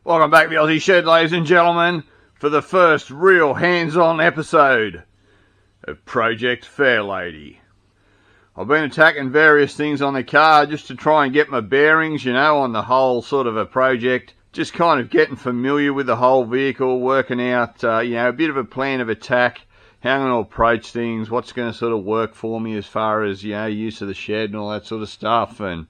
Welcome back to the Aussie Shed, ladies and gentlemen, for the first real hands-on episode of Project Fairlady. I've been attacking various things on the car just to try and get my bearings, you know, on the whole sort of a project. Just kind of getting familiar with the whole vehicle, working out, you know, a bit of a plan of attack, how I'm going to approach things, what's going to sort of work for me as far as, you know, use of the shed and all that sort of stuff, and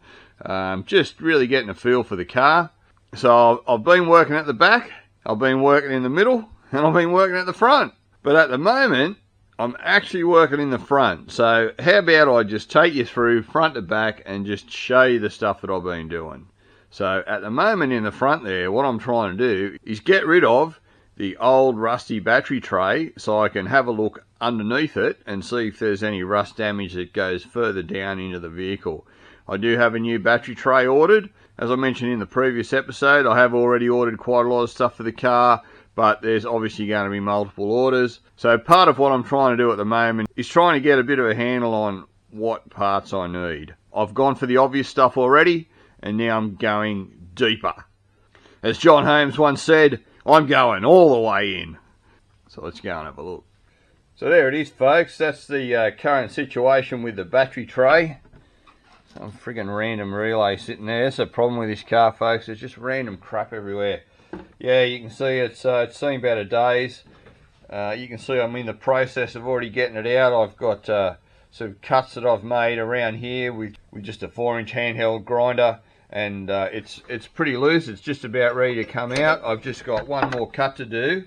just really getting a feel for the car. So I've been working at the back, I've been working in the middle, and I've been working at the front. But at the moment, I'm actually working in the front. So how about I just take you through front to back and just show you the stuff that I've been doing. So at the moment in the front there, what I'm trying to do is get rid of the old rusty battery tray so I can have a look underneath it and see if there's any rust damage that goes further down into the vehicle. I do have a new battery tray ordered. As I mentioned in the previous episode, I have already ordered quite a lot of stuff for the car, but there's obviously going to be multiple orders. So part of what I'm trying to do at the moment is trying to get a bit of a handle on what parts I need. I've gone for the obvious stuff already, and now I'm going deeper. As John Holmes once said, I'm going all the way in. So let's go and have a look. So there it is, folks. That's the current situation with the battery tray. Some friggin' random relay sitting there. That's the problem with this car, folks. There's just random crap everywhere. Yeah, you can see it's seen about a day's. You can see I'm in the process of already getting it out. I've got some cuts that I've made around here with just a 4-inch handheld grinder, and it's pretty loose. It's just about ready to come out. I've just got one more cut to do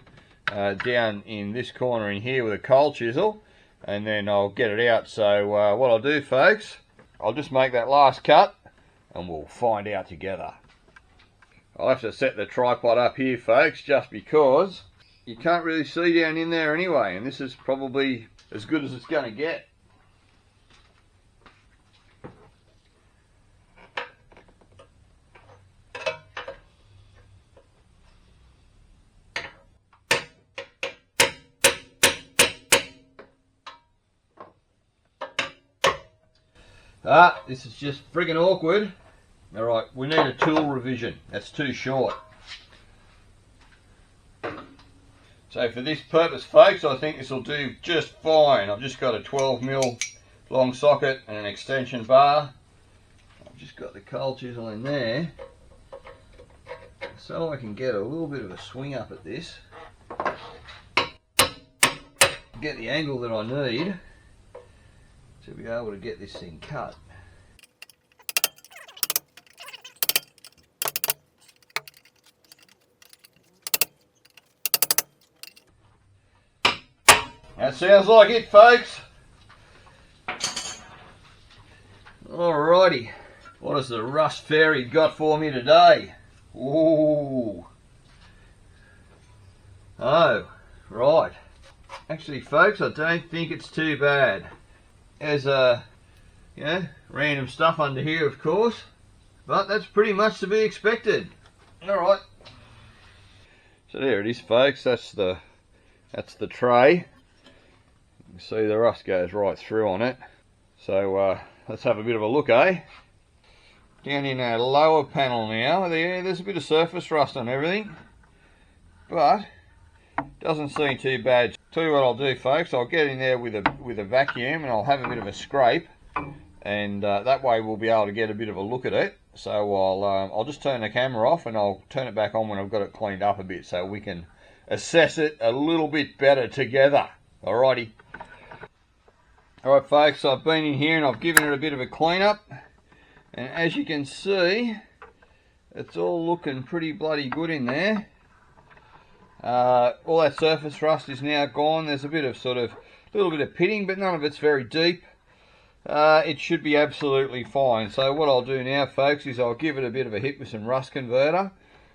down in this corner in here with a cold chisel, and then I'll get it out. So what I'll do, folks, I'll just make that last cut and we'll find out together. I'll have to set the tripod up here, folks, just because you can't really see down in there anyway, and this is probably as good as it's going to get. This is just friggin' awkward. Alright, we need a tool revision. That's too short. So for this purpose, folks, I think this will do just fine. I've just got a 12mm long socket and an extension bar. I've just got the cold chisel in there, so I can get a little bit of a swing up at this. Get the angle that I need to be able to get this thing cut. That sounds like it, folks. Alrighty, what has the Rust Fairy got for me today? Ooh. Oh, right. Actually, folks, I don't think it's too bad. There's you know, random stuff under here, of course, but that's pretty much to be expected. Alright. So there it is, folks. That's the tray. You can see the rust goes right through on it. So let's have a bit of a look, eh? Down in our lower panel now, there's a bit of surface rust on everything, but doesn't seem too bad. Tell you what I'll do, folks, I'll get in there with a vacuum and I'll have a bit of a scrape, and that way we'll be able to get a bit of a look at it. So I'll just turn the camera off and I'll turn it back on when I've got it cleaned up a bit, so we can assess it a little bit better together. Alrighty. Alright, folks, I've been in here and I've given it a bit of a clean up, and as you can see, it's all looking pretty bloody good in there. All that surface rust is now gone. There's a bit of little bit of pitting, but none of it's very deep. It should be absolutely fine. So what I'll do now, folks, is I'll give it a bit of a hit with some rust converter,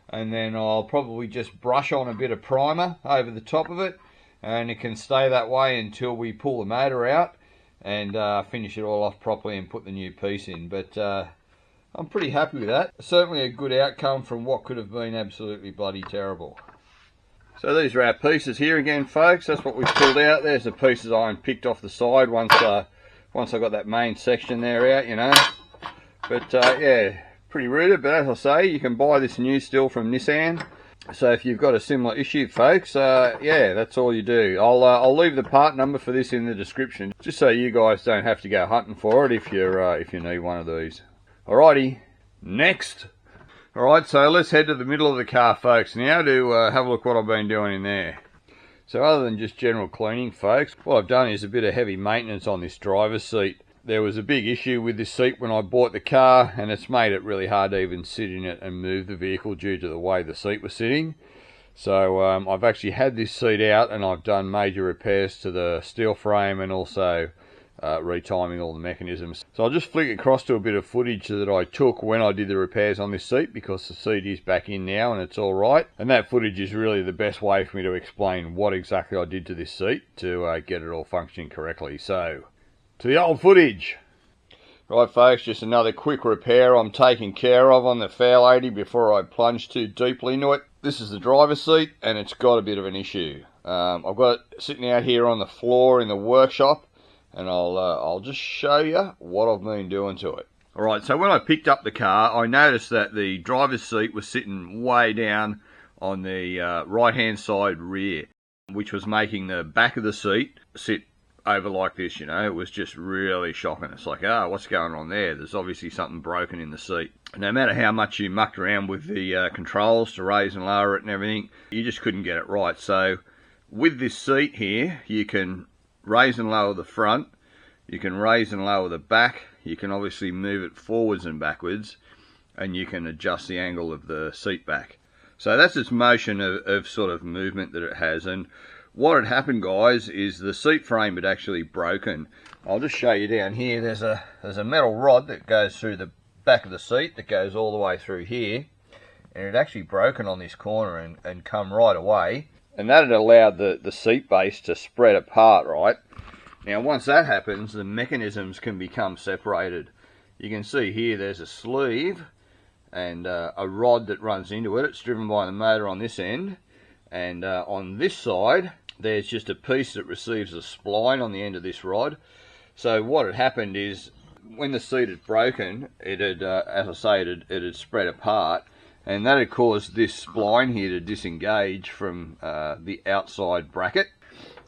and then I'll probably just brush on a bit of primer over the top of it, and it can stay that way until we pull the motor out and finish it all off properly and put the new piece in. But I'm pretty happy with that. Certainly a good outcome from what could have been absolutely bloody terrible. So these are our pieces here again, folks. That's what we've pulled out. There's the pieces I picked off the side once I got that main section there out, you know. But yeah, pretty rooted, but as I say, you can buy this new still from Nissan. So if you've got a similar issue, folks, yeah, that's all you do. I'll leave the part number for this in the description, just so you guys don't have to go hunting for it if you need one of these. Alrighty, next. Alright, so let's head to the middle of the car, folks, now to have a look what I've been doing in there. So other than just general cleaning, folks, what I've done is a bit of heavy maintenance on this driver's seat. There was a big issue with this seat when I bought the car, and it's made it really hard to even sit in it and move the vehicle due to the way the seat was sitting. So I've actually had this seat out, and I've done major repairs to the steel frame and also retiming all the mechanisms. So I'll just flick across to a bit of footage that I took when I did the repairs on this seat, because the seat is back in now and it's all right. And that footage is really the best way for me to explain what exactly I did to this seat to get it all functioning correctly. So, to the old footage. Right, folks, just another quick repair I'm taking care of on the Fairlady before I plunge too deeply into it. This is the driver's seat, and it's got a bit of an issue. I've got it sitting out here on the floor in the workshop, and I'll just show you what I've been doing to it. Alright, so when I picked up the car, I noticed that the driver's seat was sitting way down on the right-hand side rear, which was making the back of the seat sit over like this, you know. It was just really shocking. It's like, what's going on there? There's obviously something broken in the seat. No matter how much you mucked around with the controls to raise and lower it and everything, you just couldn't get it right. So with this seat here, you can raise and lower the front, you can raise and lower the back, you can obviously move it forwards and backwards, and you can adjust the angle of the seat back. So that's its motion of sort of movement that it has. And what had happened, guys, is the seat frame had actually broken. I'll just show you down here. There's a metal rod that goes through the back of the seat that goes all the way through here, and it actually broken on this corner and come right away, and that had allowed the seat base to spread apart, right? Now once that happens, the mechanisms can become separated. You can see here there's a sleeve and a rod that runs into it. It's driven by the motor on this end, and on this side there's just a piece that receives a spline on the end of this rod. So what had happened is, when the seat had broken, it had, as I say, it had spread apart, and that had caused this spline here to disengage from the outside bracket.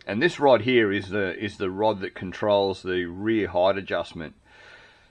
And this rod here is the rod that controls the rear height adjustment.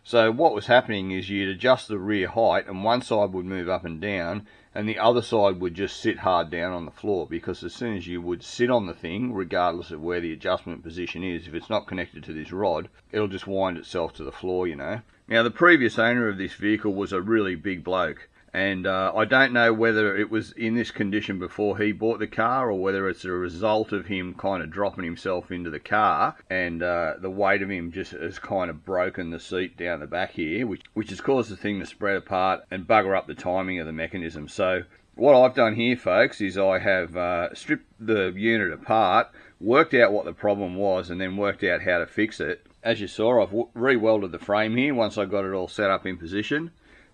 So what was happening is you'd adjust the rear height, and one side would move up and down, and the other side would just sit hard down on the floor, because as soon as you would sit on the thing, regardless of where the adjustment position is, if it's not connected to this rod, it'll just wind itself to the floor, you know. Now the previous owner of this vehicle was a really big bloke, and I don't know whether it was in this condition before he bought the car, or whether it's a result of him kind of dropping himself into the car, and the weight of him just has kind of broken the seat down the back here, which has caused the thing to spread apart and bugger up the timing of the mechanism. So what I've done here, folks, is I have stripped the unit apart, worked out what the problem was, and then worked out how to fix it. As you saw, I've re-welded the frame here once I got it all set up in position,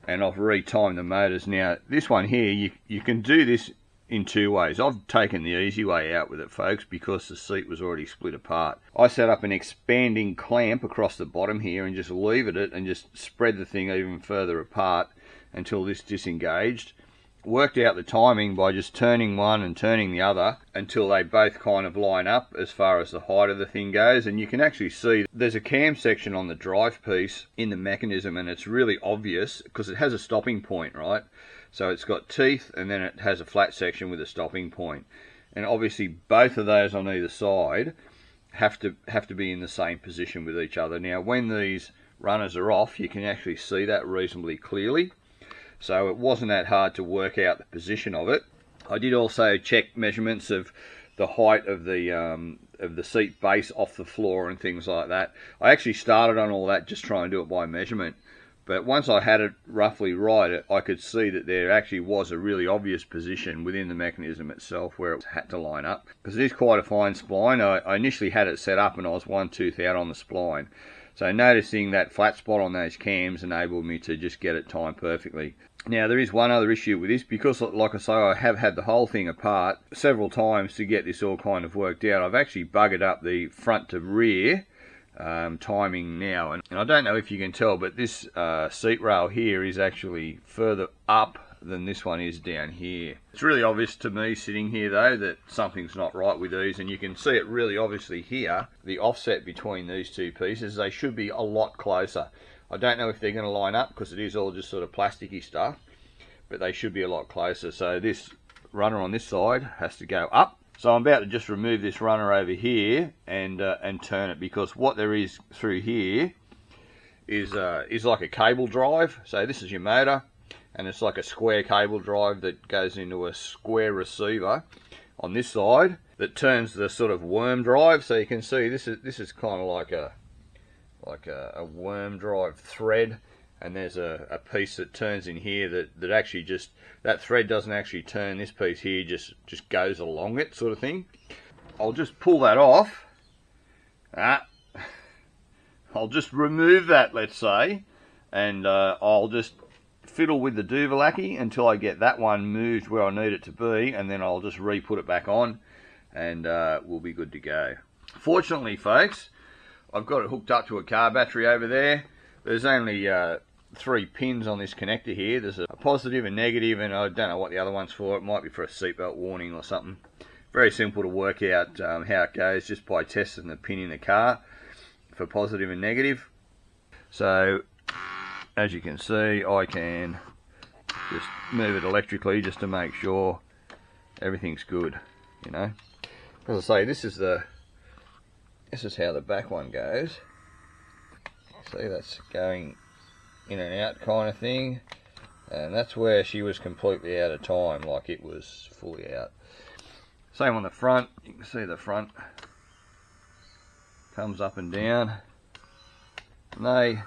and I've retimed the motors. Now this one here, you can do this in two ways. I've taken the easy way out with it, folks, because the seat was already split apart. I set up an expanding clamp across the bottom here and just levered it and just spread the thing even further apart until this disengaged. Worked out the timing by just turning one and turning the other until they both kind of line up as far as the height of the thing goes. And you can actually see there's a cam section on the drive piece in the mechanism, and it's really obvious because it has a stopping point, right? So it's got teeth, and then it has a flat section with a stopping point, and obviously both of those on either side have to be in the same position with each other. Now when these runners are off, you can actually see that reasonably clearly. So it wasn't that hard to work out the position of it. I did also check measurements of the height of the seat base off the floor and things like that. I actually started on all that just trying to do it by measurement. But once I had it roughly right, I could see that there actually was a really obvious position within the mechanism itself where it had to line up. Because it is quite a fine spline. I initially had it set up and I was one tooth out on the spline. So noticing that flat spot on those cams enabled me to just get it timed perfectly. Now there is one other issue with this, because like I say, I have had the whole thing apart several times to get this all kind of worked out. I've actually buggered up the front to rear timing now, and I don't know if you can tell, but this seat rail here is actually further up than this one is down here. It's really obvious to me sitting here though that something's not right with these, and you can see it really obviously here, the offset between these two pieces. They should be a lot closer. I don't know if they're going to line up because it is all just sort of plasticky stuff, but they should be a lot closer. So this runner on this side has to go up. So I'm about to just remove this runner over here and turn it, because what there is through here is like a cable drive. So this is your motor, and it's like a square cable drive that goes into a square receiver on this side that turns the sort of worm drive. So you can see this is kind of like a worm drive thread, and there's a piece that turns in here that actually just, that thread doesn't actually turn. This piece here just goes along it, sort of thing. I'll just pull that off. I'll just remove that, let's say, and I'll just fiddle with the Duvalaki until I get that one moved where I need it to be, and then I'll just re-put it back on, and we'll be good to go. Fortunately, folks, I've got it hooked up to a car battery over there. There's only 3 pins on this connector here. There's a positive and negative, and I don't know what the other one's for. It might be for a seatbelt warning or something. Very simple to work out how it goes just by testing the pin in the car for positive and negative. So as you can see, I can just move it electrically just to make sure everything's good, you know. As I say, this is how the back one goes. See, that's going in and out kind of thing, and that's where she was completely out of time, like it was fully out. Same on the front. You can see the front comes up and down, and they,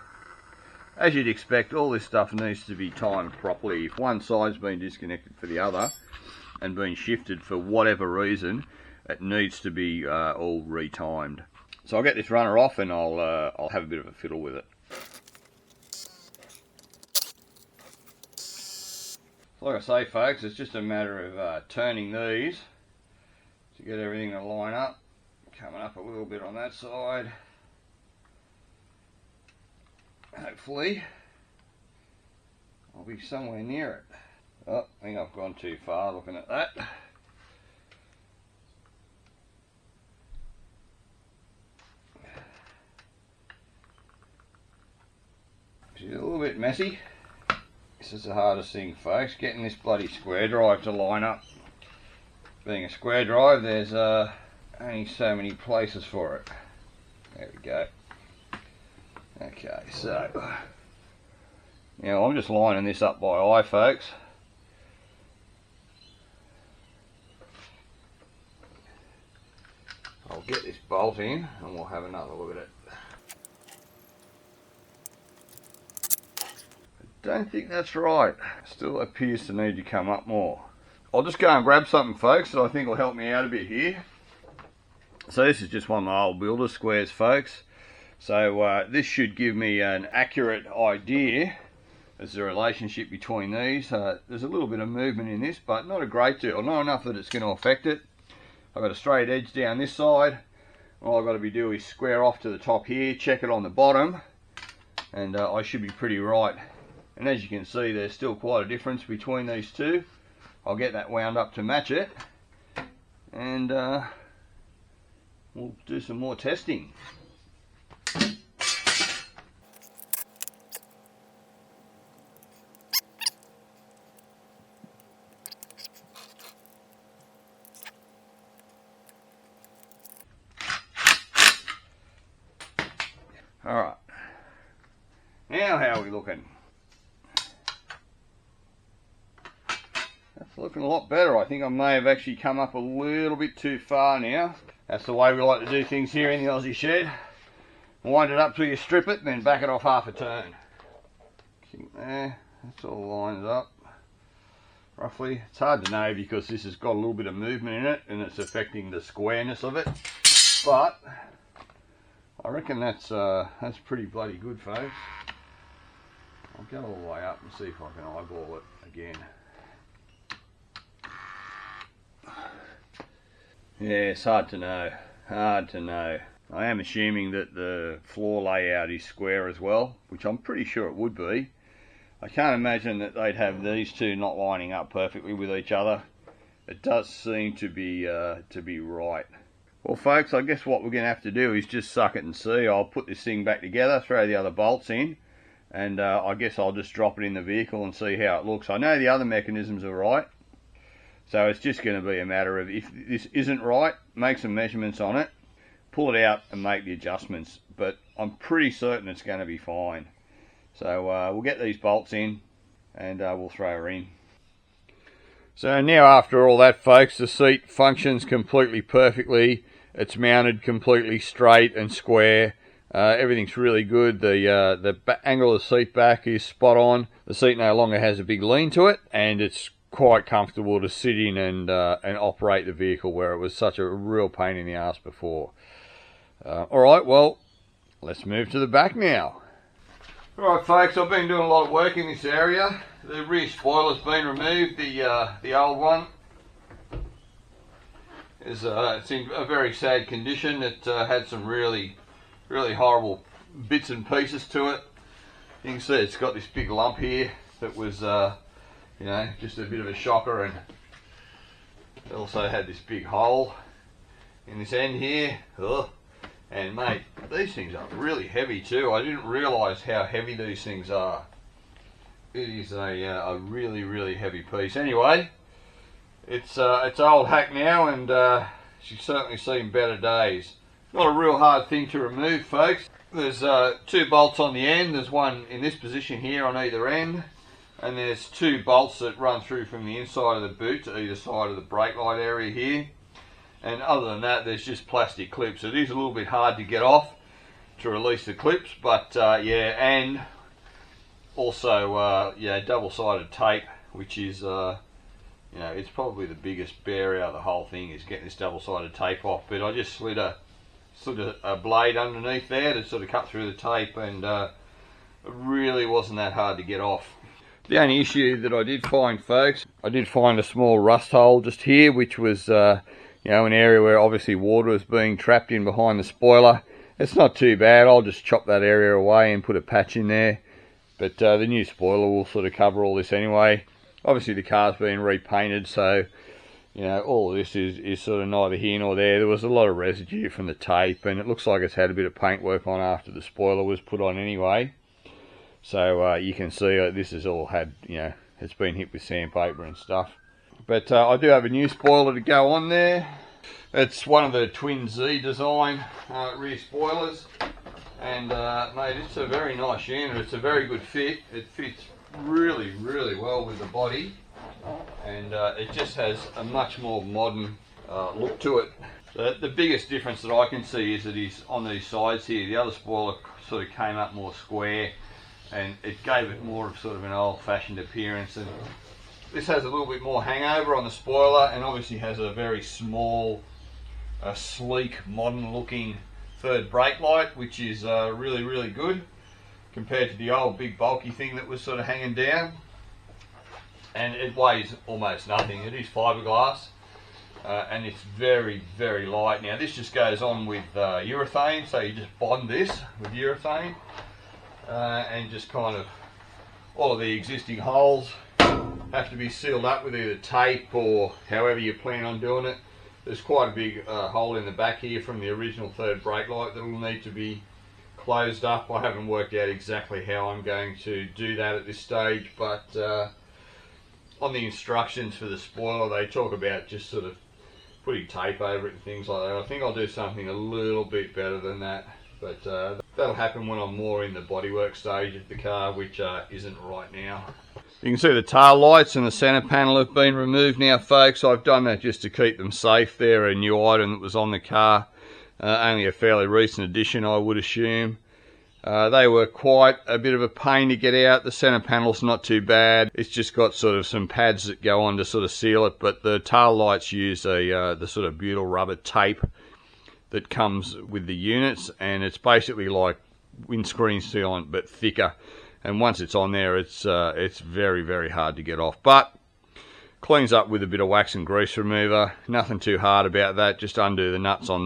as you'd expect, all this stuff needs to be timed properly. If one side's been disconnected for the other and been shifted for whatever reason, it needs to be all retimed. So I'll get this runner off, and I'll have a bit of a fiddle with it. Like I say, folks, it's just a matter of turning these to get everything to line up. Coming up a little bit on that side. Hopefully I'll be somewhere near it. Oh, I think I've gone too far looking at that. It's a little bit messy. This is the hardest thing, folks, getting this bloody square drive to line up. Being a square drive, there's only so many places for it. There we go. Okay, so now I'm just lining this up by eye, folks. I'll get this bolt in and we'll have another look at it. I don't think that's right. Still appears to need to come up more. I'll just go and grab something, folks, that I think will help me out a bit here. So this is just one of my old builder squares, folks. So this should give me an accurate idea as the relationship between these. There's a little bit of movement in this, but not a great deal. Not enough that it's going to affect it. I've got a straight edge down this side. All I've got to be doing is square off to the top here, check it on the bottom, and I should be pretty right. And as you can see, there's still quite a difference between these two. I'll get that wound up to match it, and we'll do some more testing. Alright, now how are we looking? That's looking a lot better. I think I may have actually come up a little bit too far now. That's the way we like to do things here in the Aussie shed. Wind it up till you strip it and then back it off half a turn. There, that's all lined up roughly. It's hard to know because this has got a little bit of movement in it and it's affecting the squareness of it, but I reckon that's pretty bloody good, folks. I'll go all the way up and see if I can eyeball it again. Yeah, it's hard to know. Hard to know. I am assuming that the floor layout is square as well, which I'm pretty sure it would be. I can't imagine that they'd have these two not lining up perfectly with each other. It does seem to be right. Well folks, I guess what we're going to have to do is just suck it and see. I'll put this thing back together, throw the other bolts in, and I guess I'll just drop it in the vehicle and see how it looks. I know the other mechanisms are right, so it's just going to be a matter of, if this isn't right, make some measurements on it, pull it out and make the adjustments. But I'm pretty certain it's going to be fine. So we'll get these bolts in and we'll throw her in. So now after all that folks, the seat functions completely perfectly. It's mounted completely straight and square. Everything's really good. The angle of the seat back is spot on. The seat no longer has a big lean to it, and it's quite comfortable to sit in and operate the vehicle, where it was such a real pain in the ass before. Alright, well, let's move to the back now. Alright folks, I've been doing a lot of work in this area. The rear spoiler's been removed, the old one. It's in a very sad condition. It had some really horrible bits and pieces to it. You can see it's got this big lump here that was, you know, just a bit of a shocker, and it also had this big hole in this end here. Ugh. And mate, these things are really heavy too. I didn't realise how heavy these things are. It is a really heavy piece. Anyway, it's old hack now, and she's certainly seen better days. Not a real hard thing to remove, folks. There's two bolts on the end. There's one in this position here on either end, and there's two bolts that run through from the inside of the boot to either side of the brake light area here. And other than that, there's just plastic clips. It is a little bit hard to get off to release the clips, but yeah, and also yeah, double-sided tape, which is you know, it's probably the biggest bear out of the whole thing, is getting this double-sided tape off. But I just slid a blade underneath there to sort of cut through the tape, and it really wasn't that hard to get off. The only issue that I did find, folks, I did find a small rust hole just here, which was you know, an area where obviously water was being trapped in behind the spoiler. It's not too bad. I'll just chop that area away and put a patch in there. But the new spoiler will sort of cover all this anyway. Obviously the car's been repainted, so you know, all of this is sort of neither here nor there. There was a lot of residue from the tape, and it looks like it's had a bit of paint work on after the spoiler was put on anyway. So you can see this has all had, you know, it's been hit with sandpaper and stuff. But I do have a new spoiler to go on there. It's one of the Twin Z design rear spoilers, and mate, it's a very nice unit. It's a very good fit. It fits really well with the body, and it just has a much more modern look to it. The biggest difference that I can see is that is on these sides here. The other spoiler sort of came up more square, and it gave it more of sort of an old-fashioned appearance. And this has a little bit more hangover on the spoiler, and obviously has a very small, sleek, modern-looking third brake light, which is really good compared to the old big bulky thing that was sort of hanging down. And it weighs almost nothing. It is fiberglass, and it's very light. Now this just goes on with urethane, so you just bond this with urethane, and just kind of all of the existing holes have to be sealed up with either tape or however you plan on doing it. There's quite a big hole in the back here from the original third brake light that will need to be closed up. I haven't worked out exactly how I'm going to do that at this stage, but on the instructions for the spoiler they talk about just sort of putting tape over it and things like that. I think I'll do something a little bit better than that, but that'll happen when I'm more in the bodywork stage of the car, which isn't right now. You can see the tail lights and the centre panel have been removed now, folks. I've done that just to keep them safe. They're a new item that was on the car, only a fairly recent addition, I would assume. They were quite a bit of a pain to get out. The centre panel's not too bad. It's just got sort of some pads that go on to sort of seal it, but the tail lights use the sort of butyl rubber tape that comes with the units, and it's basically like windscreen sealant but thicker. And once it's on there, it's very hard to get off. But cleans up with a bit of wax and grease remover. Nothing too hard about that. Just undo the nuts on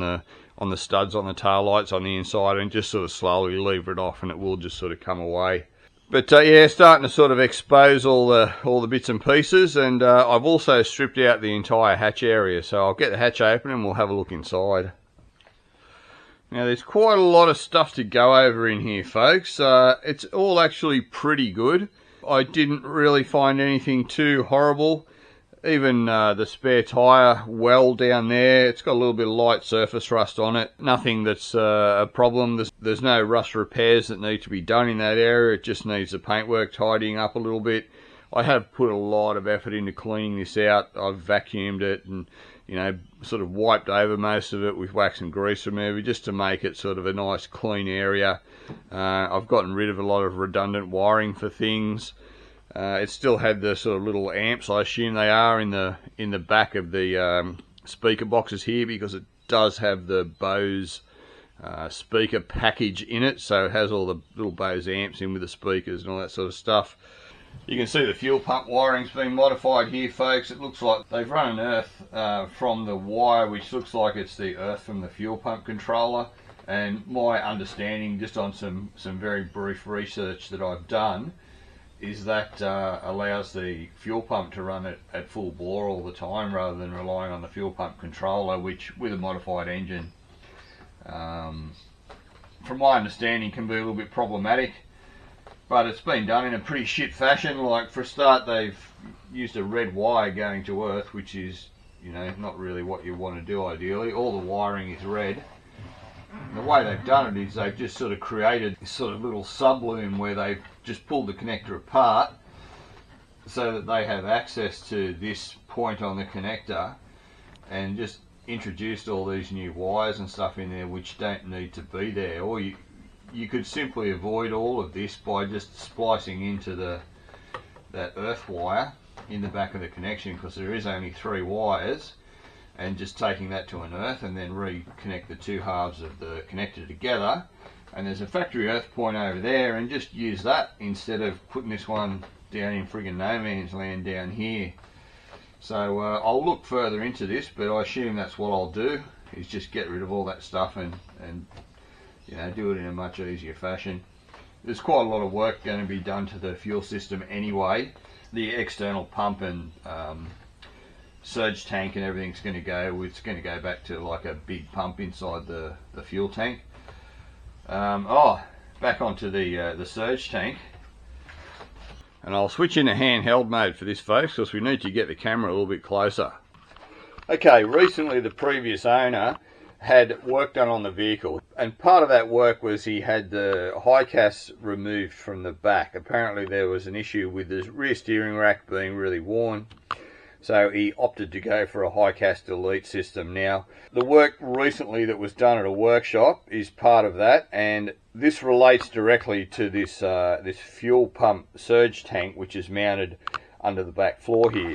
on the studs on the tail lights on the inside, and just sort of slowly lever it off and it will just sort of come away. But yeah, starting to sort of expose all the bits and pieces, and I've also stripped out the entire hatch area, so I'll get the hatch open and we'll have a look inside. Now there's quite a lot of stuff to go over in here, folks. It's all actually pretty good. I didn't really find anything too horrible. Even the spare tyre well down there, it's got a little bit of light surface rust on it. Nothing that's a problem. There's no rust repairs that need to be done in that area. It just needs the paintwork tidying up a little bit. I have put a lot of effort into cleaning this out. I've vacuumed it and, you know, sort of wiped over most of it with wax and grease remover just to make it sort of a nice clean area. I've gotten rid of a lot of redundant wiring for things. It still had the sort of little amps, I assume they are, in the back of the speaker boxes here, because it does have the Bose speaker package in it, so it has all the little Bose amps in with the speakers and all that sort of stuff. You can see the fuel pump wiring's been modified here, folks. It looks like they've run an earth from the wire, which looks like it's the earth from the fuel pump controller. And my understanding, just on some very brief research that I've done, is that allows the fuel pump to run at full bore all the time, rather than relying on the fuel pump controller, which with a modified engine, from my understanding, can be a little bit problematic. But it's been done in a pretty shit fashion. Like, for a start, they've used a red wire going to earth, which is, you know, not really what you want to do ideally. All the wiring is red. And the way they've done it is they've just sort of created this sort of little subloom where they've just pulled the connector apart so that they have access to this point on the connector, and just introduced all these new wires and stuff in there which don't need to be there. Or you could simply avoid all of this by just splicing into that earth wire in the back of the connection, because there is only 3 wires, and just taking that to an earth and then reconnect the 2 halves of the connector together. And there's a factory earth point over there, and just use that instead of putting this one down in friggin' no man's land down here. So I'll look further into this, but I assume that's what I'll do, is just get rid of all that stuff and you know, do it in a much easier fashion. There's quite a lot of work going to be done to the fuel system anyway. The external pump and surge tank and everything's going to go. It's going to go back to like a big pump inside the fuel tank. Back onto the surge tank. And I'll switch into handheld mode for this, folks, because we need to get the camera a little bit closer. Okay, recently the previous owner had work done on the vehicle, and part of that work was he had the high cast removed from the back. Apparently there was an issue with the rear steering rack being really worn, so he opted to go for a high cast delete system. Now, the work recently that was done at a workshop is part of that, and this relates directly to this this fuel pump surge tank, which is mounted under the back floor here.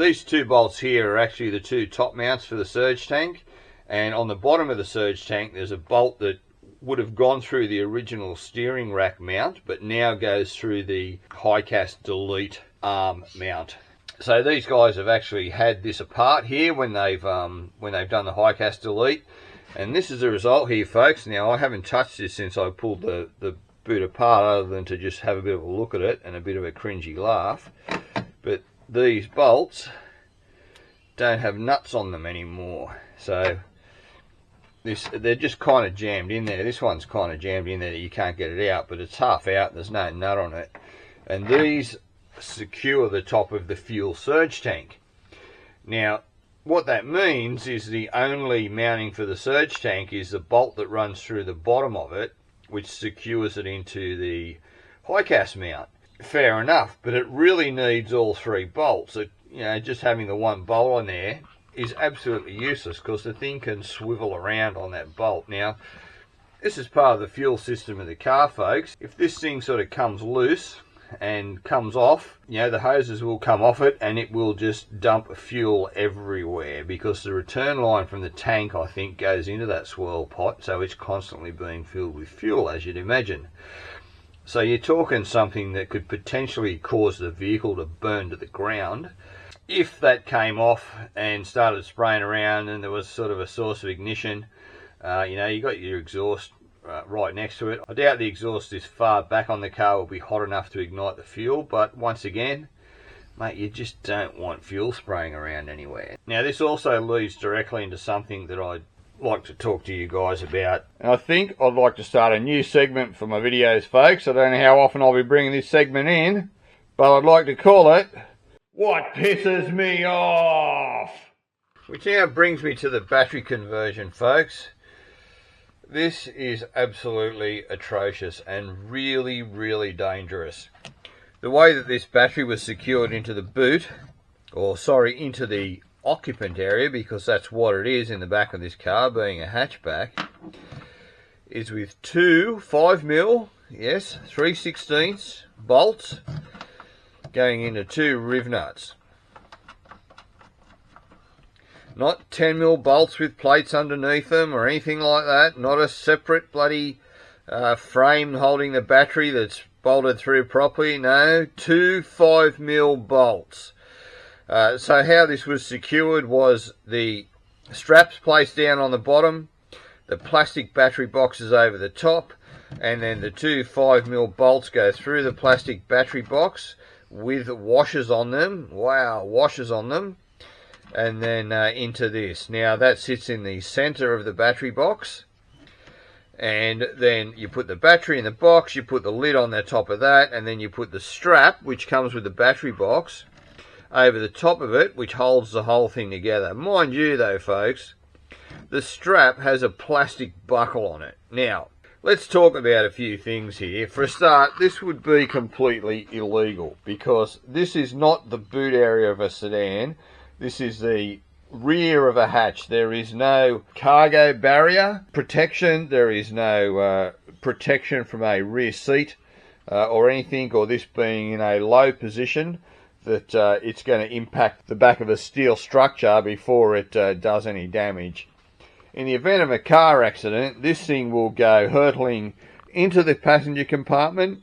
These 2 bolts here are actually the 2 top mounts for the surge tank. And on the bottom of the surge tank, there's a bolt that would have gone through the original steering rack mount, but now goes through the high cast delete arm mount. So these guys have actually had this apart here when they've done the high cast delete, and this is the result here, folks. Now, I haven't touched this since I pulled the boot apart, other than to just have a bit of a look at it and a bit of a cringy laugh. But these bolts don't have nuts on them anymore, so they're just kind of jammed in there. This one's kind of jammed in there that you can't get it out, but it's half out, there's no nut on it. And these secure the top of the fuel surge tank. Now, what that means is the only mounting for the surge tank is the bolt that runs through the bottom of it, which secures it into the high cast mount. Fair enough, but it really needs all 3 bolts. You know, just having the 1 bolt on there is absolutely useless, because the thing can swivel around on that bolt. Now, this is part of the fuel system of the car, folks. If this thing sort of comes loose and comes off, you know, the hoses will come off it and it will just dump fuel everywhere, because the return line from the tank, I think, goes into that swirl pot, so it's constantly being filled with fuel, as you'd imagine. So you're talking something that could potentially cause the vehicle to burn to the ground. If that came off and started spraying around and there was sort of a source of ignition, You know, you got your exhaust right next to it. I doubt the exhaust this far back on the car will be hot enough to ignite the fuel, but once again, mate, you just don't want fuel spraying around anywhere. Now, this also leads directly into something that I'd like to talk to you guys about. And I think I'd like to start a new segment for my videos, folks. I don't know how often I'll be bringing this segment in, but I'd like to call it, What Pisses Me Off? Which now brings me to the battery conversion, folks. This is absolutely atrocious and really, really dangerous. The way that this battery was secured into the boot, or sorry, into the occupant area, because that's what it is in the back of this car, being a hatchback, is with two 5mm, yes, 3/16 bolts going into two riv nuts. Not 10mm bolts with plates underneath them or anything like that. Not a separate bloody frame holding the battery that's bolted through properly. No, two 5mm bolts. So how this was secured was the straps placed down on the bottom, the plastic battery boxes over the top, and then the two 5mm bolts go through the plastic battery box with washers on them. Wow, washers on them. And then into this. Now that sits in the center of the battery box, and then you put the battery in the box, you put the lid on the top of that, and then you put the strap, which comes with the battery box, over the top of it, which holds the whole thing together. Mind you though, folks, the strap has a plastic buckle on it. Now, let's talk about a few things here. For a start, this would be completely illegal, because this is not the boot area of a sedan. This is the rear of a hatch. There is no cargo barrier protection. There is no protection from a rear seat or anything, or this being in a low position that it's going to impact the back of a steel structure before it does any damage. In the event of a car accident, this thing will go hurtling into the passenger compartment.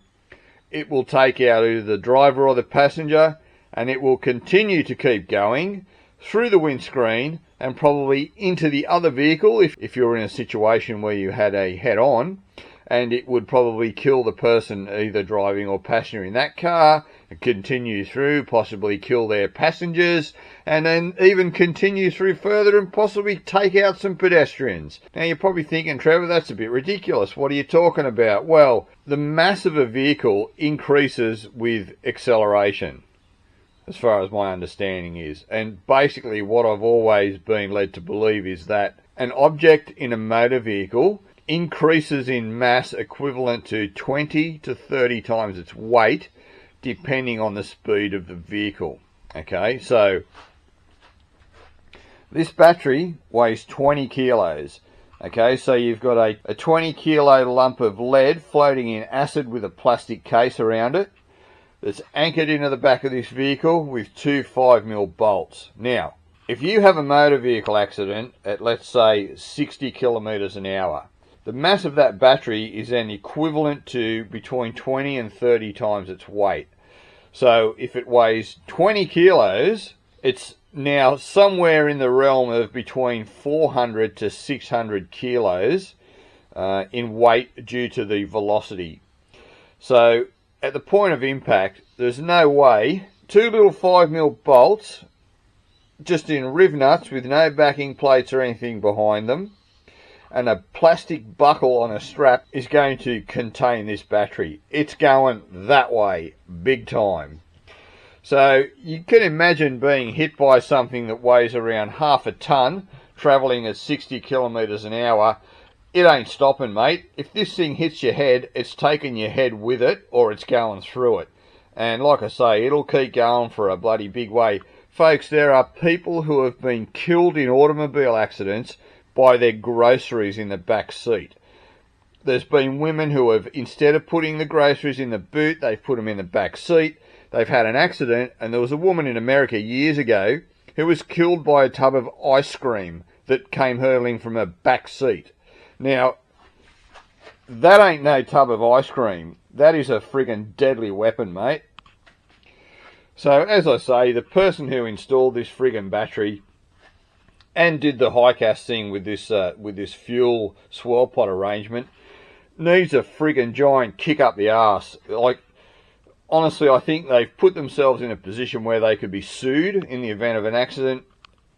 It will take out either the driver or the passenger, and it will continue to keep going through the windscreen and probably into the other vehicle if you're in a situation where you had a head-on, and it would probably kill the person either driving or passenger in that car, and continue through, possibly kill their passengers, and then even continue through further and possibly take out some pedestrians. Now you're probably thinking, Trevor, that's a bit ridiculous. What are you talking about? Well, the mass of a vehicle increases with acceleration, as far as my understanding is. And basically what I've always been led to believe is that an object in a motor vehicle increases in mass equivalent to 20 to 30 times its weight, depending on the speed of the vehicle. Okay, so this battery weighs 20 kilos. Okay, so you've got a 20 kilo lump of lead floating in acid with a plastic case around it, that's anchored into the back of this vehicle with two 5mm bolts. Now, if you have a motor vehicle accident at, let's say, 60 kilometers an hour, the mass of that battery is then equivalent to between 20 and 30 times its weight. So if it weighs 20 kilos, it's now somewhere in the realm of between 400 to 600 kilos in weight due to the velocity. So at the point of impact, there's no way two little 5mm bolts just in riv nuts with no backing plates or anything behind them and a plastic buckle on a strap is going to contain this battery. It's going that way big time. So you can imagine being hit by something that weighs around half a ton travelling at 60 kilometers an hour. It ain't stopping, mate. If this thing hits your head, it's taking your head with it, or it's going through it. And like I say, it'll keep going for a bloody big way. Folks, there are people who have been killed in automobile accidents by their groceries in the back seat. There's been women who have, instead of putting the groceries in the boot, they've put them in the back seat. They've had an accident, and there was a woman in America years ago who was killed by a tub of ice cream that came hurling from her back seat. Now, that ain't no tub of ice cream. That is a friggin' deadly weapon, mate. So, as I say, the person who installed this friggin' battery and did the high gas thing with this fuel swirl pot arrangement, needs a friggin' giant kick up the arse. Like, honestly, I think they've put themselves in a position where they could be sued in the event of an accident,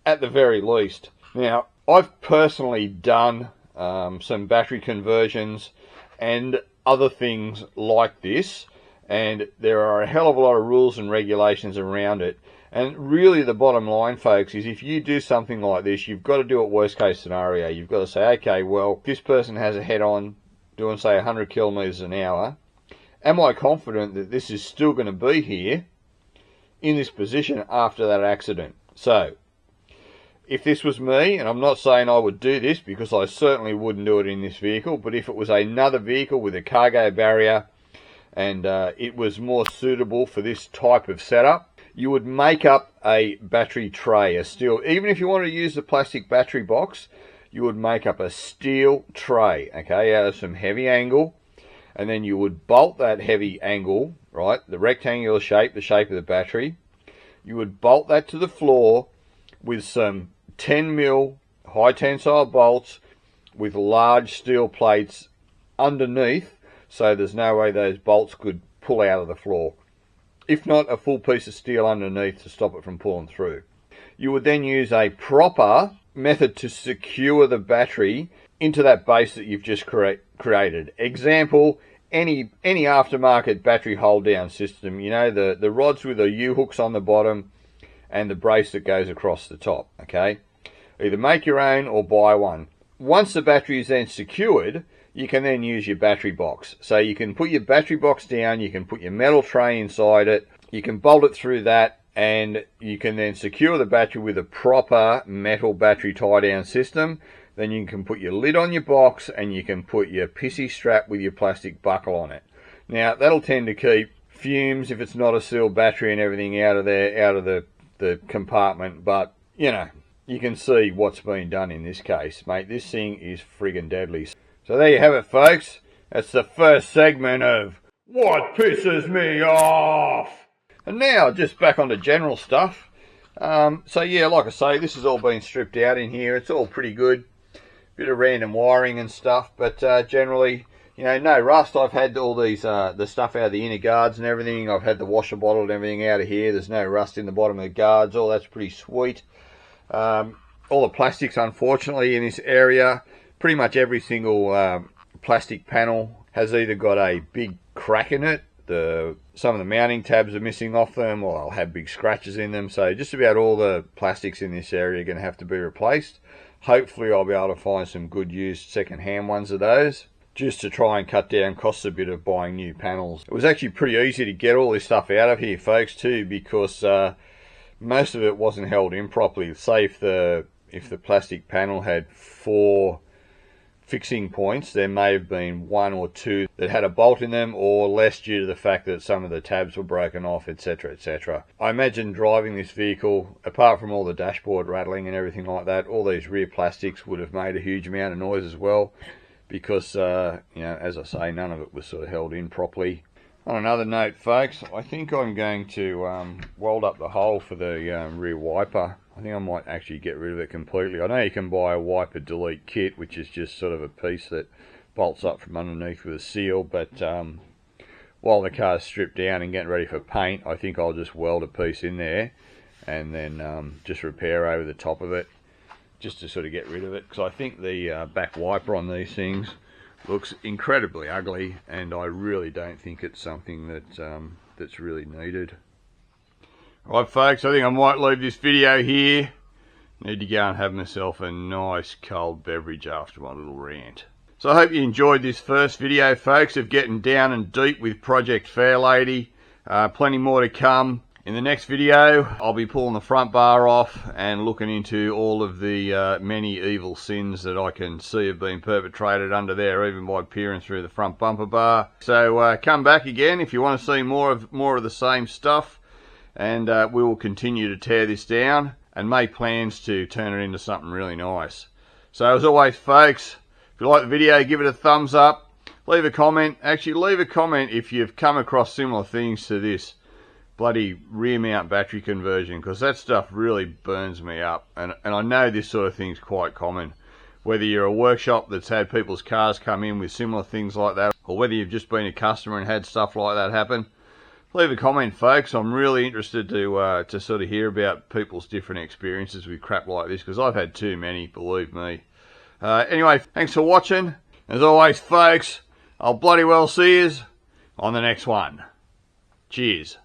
at the very least. Now, I've personally done some battery conversions and other things like this, and there are a hell of a lot of rules and regulations around it. And really the bottom line, folks, is if you do something like this, you've got to do it worst case scenario. You've got to say, okay, well, this person has a head on doing, say, 100 kilometers an hour. Am I confident that this is still going to be here in this position after that accident? So, if this was me, and I'm not saying I would do this because I certainly wouldn't do it in this vehicle, but if it was another vehicle with a cargo barrier and it was more suitable for this type of setup, you would make up a battery tray, a steel. Even if you wanted to use the plastic battery box, you would make up a steel tray, okay, out of some heavy angle, and then you would bolt that heavy angle, right, the rectangular shape, the shape of the battery, you would bolt that to the floor with some 10mm high tensile bolts with large steel plates underneath, so there's no way those bolts could pull out of the floor. If not, a full piece of steel underneath to stop it from pulling through. You would then use a proper method to secure the battery into that base that you've just created. Example, any aftermarket battery hold down system, you know, the rods with the U-hooks on the bottom and the brace that goes across the top, okay? Either make your own or buy one. Once the battery is then secured, you can then use your battery box. So you can put your battery box down, you can put your metal tray inside it, you can bolt it through that, and you can then secure the battery with a proper metal battery tie down system. Then you can put your lid on your box and you can put your pissy strap with your plastic buckle on it. Now that'll tend to keep fumes, if it's not a sealed battery, and everything out of there, out of the compartment, but you know, you can see what's been done in this case. Mate, this thing is friggin' deadly. So there you have it, folks. That's the first segment of What Pisses Me Off. And now, just back onto general stuff. So yeah, like I say, this has all been stripped out in here. It's all pretty good. Bit of random wiring and stuff, but generally, you know, no rust. I've had all these, the stuff out of the inner guards and everything. I've had the washer bottle and everything out of here. There's no rust in the bottom of the guards. All that's pretty sweet. All the plastics, unfortunately, in this area, pretty much every single plastic panel has either got a big crack in it, some of the mounting tabs are missing off them, or they'll have big scratches in them. So just about all the plastics in this area are going to have to be replaced. Hopefully I'll be able to find some good used second-hand ones of those, just to try and cut down costs a bit of buying new panels. It was actually pretty easy to get all this stuff out of here, folks, too, because most of it wasn't held in properly. Say if the plastic panel had 4 fixing points, there may have been 1 or 2 that had a bolt in them, or less due to the fact that some of the tabs were broken off, etc, etc. I imagine driving this vehicle, apart from all the dashboard rattling and everything like that, all these rear plastics would have made a huge amount of noise as well, because you know, as I say, none of it was sort of held in properly. On another note, folks, I think I'm going to weld up the hole for the rear wiper. I think I might actually get rid of it completely. I know you can buy a wiper delete kit, which is just sort of a piece that bolts up from underneath with a seal, but while the car's stripped down and getting ready for paint, I think I'll just weld a piece in there and then just repair over the top of it, just to sort of get rid of it, because I think the back wiper on these things looks incredibly ugly, and I really don't think it's something that that's really needed. Alright, folks, I think I might leave this video here. Need to go and have myself a nice cold beverage after my little rant. So I hope you enjoyed this first video, folks, of getting down and deep with Project Fairlady. Plenty more to come. In the next video, I'll be pulling the front bar off and looking into all of the many evil sins that I can see have been perpetrated under there, even by peering through the front bumper bar. So come back again if you want to see more of the same stuff, and we will continue to tear this down and make plans to turn it into something really nice. So as always, folks, if you like the video, give it a thumbs up, leave a comment. Actually, leave a comment if you've come across similar things to this. bloody rear mount battery conversion, because that stuff really burns me up. And I know this sort of thing's quite common. Whether you're a workshop that's had people's cars come in with similar things like that, or whether you've just been a customer and had stuff like that happen, leave a comment, folks. I'm really interested to sort of hear about people's different experiences with crap like this, because I've had too many, believe me. Anyway, thanks for watching. As always, folks, I'll bloody well see yous on the next one. Cheers.